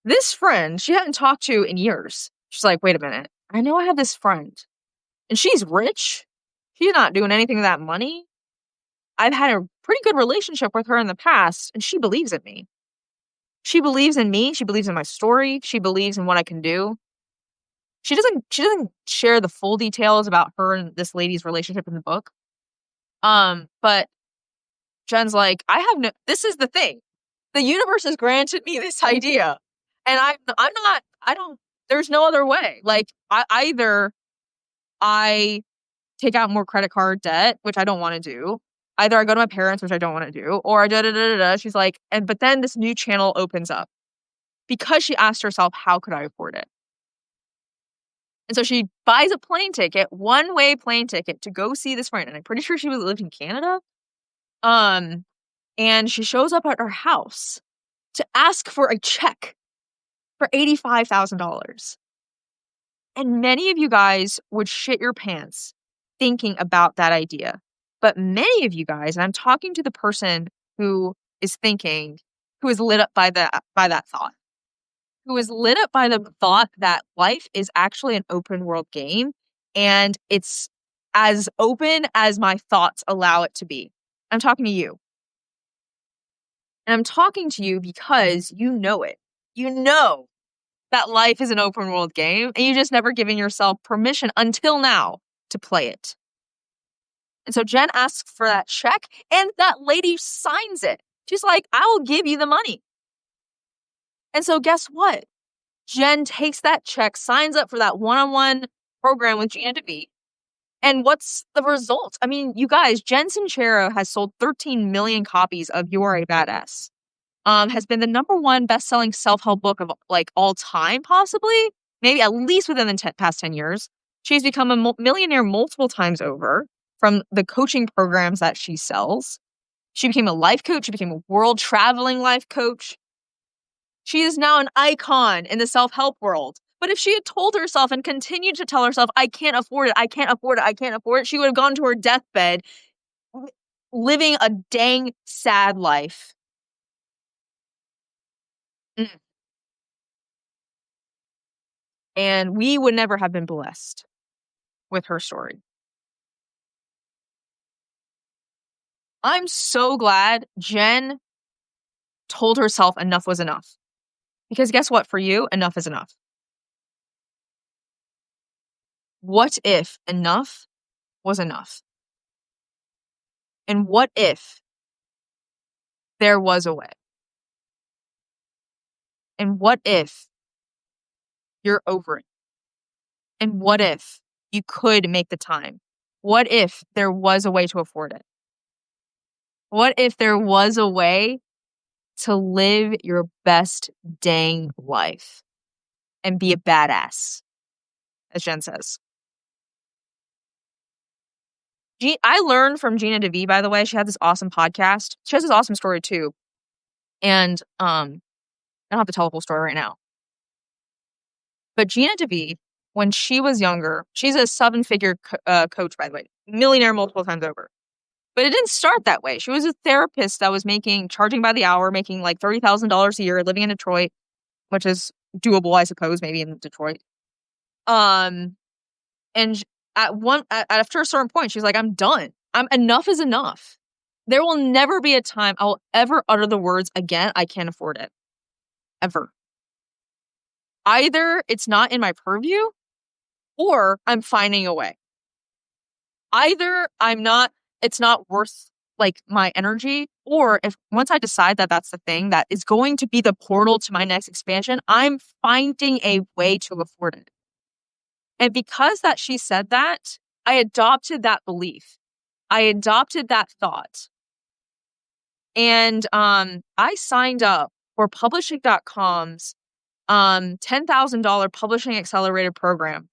This friend, she hadn't talked to in years. She's like, wait a minute. I know I have this friend, and she's rich. She's not doing anything with that money. I've had a pretty good relationship with her in the past, and she believes in me. She believes in me. She believes in my story. She believes in what I can do. She doesn't share the full details about her and this lady's relationship in the book. But Jen's like, this is the thing. The universe has granted me this idea. And there's no other way. Like, either I take out more credit card debt, which I don't want to do. Either I go to my parents, which I don't want to do, or da-da-da-da-da. She's like, but then this new channel opens up. Because she asked herself, how could I afford it? And so she buys a plane ticket, one-way plane ticket, to go see this friend. And I'm pretty sure she lived in Canada. And she shows up at her house to ask for a check for $85,000. And many of you guys would shit your pants thinking about that idea. But many of you guys, and I'm talking to the person who is lit up by that thought, who is lit up by the thought that life is actually an open world game, and it's as open as my thoughts allow it to be. I'm talking to you. And I'm talking to you because you know it. You know that life is an open world game, and you just never given yourself permission until now to play it. And so Jen asks for that check, and that lady signs it. She's like, I will give you the money. And so guess what? Jen takes that check, signs up for that one-on-one program with Gina DeVee. And what's the result? I mean, you guys, Jen Sincero has sold 13 million copies of You Are a Badass. Has been the #1 best-selling self-help book of all time, possibly. Maybe at least within the past 10 years. She's become a millionaire multiple times over from the coaching programs that she sells. She became a life coach. She became a world-traveling life coach. She is now an icon in the self-help world. But if she had told herself and continued to tell herself, I can't afford it, I can't afford it, I can't afford it, she would have gone to her deathbed living a dang sad life. And we would never have been blessed with her story. I'm so glad Jen told herself enough was enough. Because guess what? For you, enough is enough. What if enough was enough? And what if there was a way? And what if you're over it? And what if you could make the time? What if there was a way to afford it? What if there was a way to live your best dang life and be a badass, as Jen says? I learned from Gina DeVee, by the way. She had this awesome podcast. She has this awesome story too. And I don't have to tell the whole story right now. But Gina DeVee, when she was younger, she's a 7-figure coach, by the way, millionaire multiple times over. But it didn't start that way. She was a therapist that was charging by the hour, making like $30,000 a year, living in Detroit, which is doable, I suppose, maybe in Detroit. And after a certain point, she's like, I'm done. Enough is enough. There will never be a time I will ever utter the words again, I can't afford it. Ever. Either it's not in my purview, or I'm finding a way. Either it's not worth my energy, or if once I decide that that's the thing that is going to be the portal to my next expansion, I'm finding a way to afford it. And because that she said that, I adopted that belief. I adopted that thought. And I signed up for publishing.com's $10,000 publishing accelerator program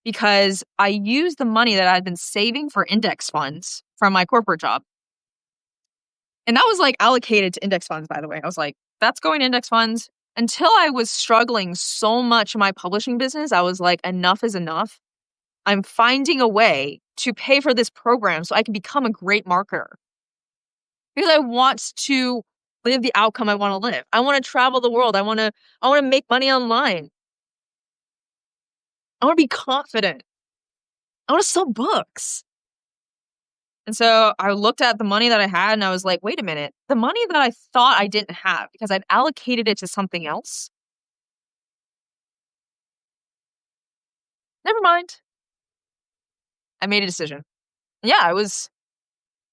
because I used the money that I'd been saving for index funds from my corporate job. And that was allocated to index funds, by the way. I was like, that's going to index funds. Until I was struggling so much in my publishing business, I was like, enough is enough. I'm finding a way to pay for this program so I can become a great marketer. Because I want to live the outcome I want to live. I want to travel the world. I want to make money online. I want to be confident. I want to sell books. And so I looked at the money that I had and I was like, wait a minute, the money that I thought I didn't have because I'd allocated it to something else. Never mind. I made a decision. Yeah, it was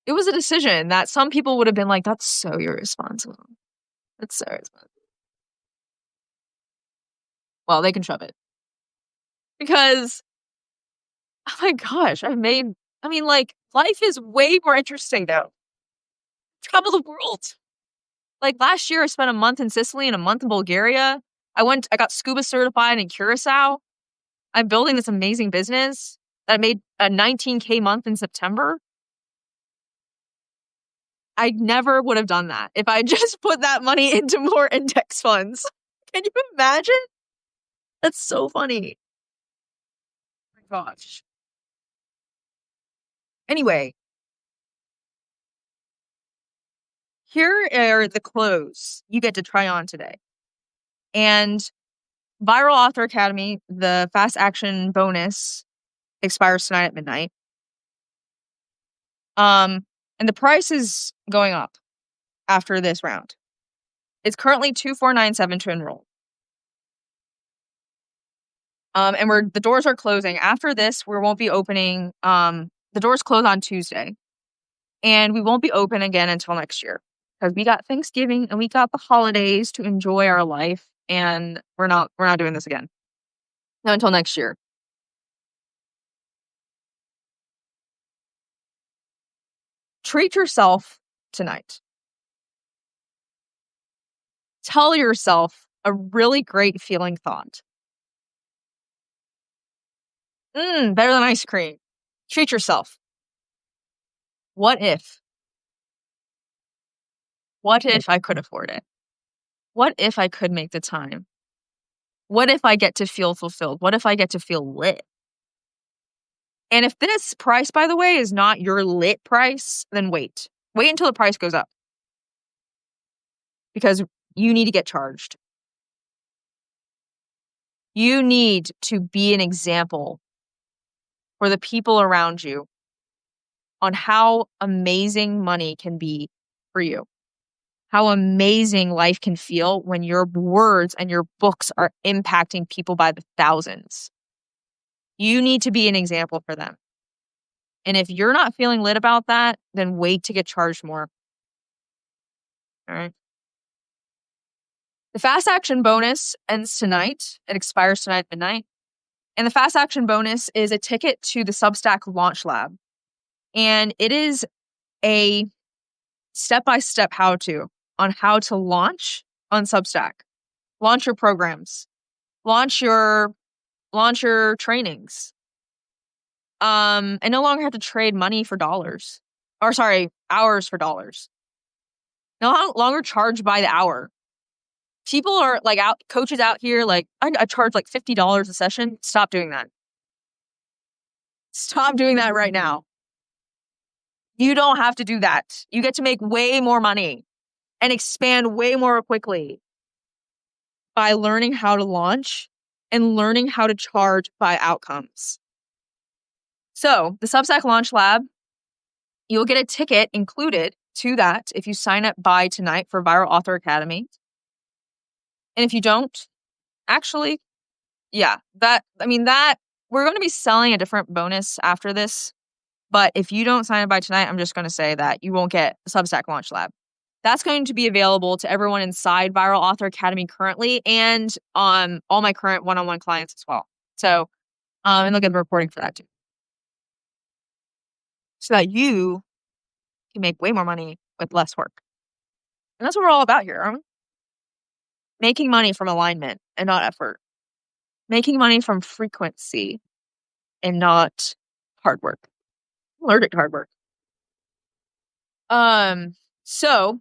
a decision that some people would have been like, that's so irresponsible. That's so irresponsible. Well, they can shove it. Because, oh my gosh, life is way more interesting now. Travel the world. Like last year, I spent a month in Sicily and a month in Bulgaria. I got scuba certified in Curacao. I'm building this amazing business that I made a 19K month in September. I never would have done that if I just put that money into more index funds. Can you imagine? That's so funny. Oh my gosh. Anyway, here are the clothes you get to try on today. And Viral Author Academy, the fast action bonus expires tonight at midnight. And the price is going up after this round. It's currently $2,497 to enroll. And the doors are closing. After this, we won't be opening. The doors close on Tuesday. And we won't be open again until next year. Because we got Thanksgiving and we got the holidays to enjoy our life. And we're not doing this again. No, until next year. Treat yourself tonight. Tell yourself a really great feeling thought. Better than ice cream. Treat yourself. What if? What if I could afford it? What if I could make the time? What if I get to feel fulfilled? What if I get to feel lit? And if this price, by the way, is not your lit price, then wait. Wait until the price goes up. Because you need to get charged. You need to be an example for the people around you on how amazing money can be for you. How amazing life can feel when your words and your books are impacting people by the thousands. You need to be an example for them. And if you're not feeling lit about that, then wait to get charged more. All right. The fast action bonus ends tonight. It expires tonight at midnight. And the fast action bonus is a ticket to the Substack Launch Lab. And it is a step-by-step how-to on how to launch on Substack. Launch your programs. Launch your trainings. And no longer have to trade money for dollars. Or sorry, hours for dollars. No longer charge by the hour. People are like coaches out here, like, I charge like $50 a session. Stop doing that. Stop doing that right now. You don't have to do that. You get to make way more money and expand way more quickly by learning how to launch and learning how to charge by outcomes. So the Substack Launch Lab, you'll get a ticket included to that if you sign up by tonight for Viral Author Academy. And if you don't, actually, yeah, we're going to be selling a different bonus after this. But if you don't sign up by tonight, I'm just going to say that you won't get the Substack Launch Lab. That's going to be available to everyone inside Viral Author Academy currently and on all my current one-on-one clients as well. So, and they'll get the reporting for that too. So that you can make way more money with less work. And that's what we're all about here, aren't we? Making money from alignment and not effort. Making money from frequency and not hard work. I'm allergic to hard work. So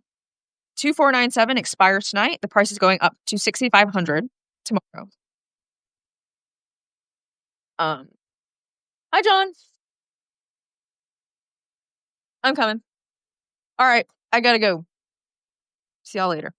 2,497 expires tonight. The price is going up to 6,500 tomorrow. Hi, John. I'm coming. All right, I gotta go. See y'all later.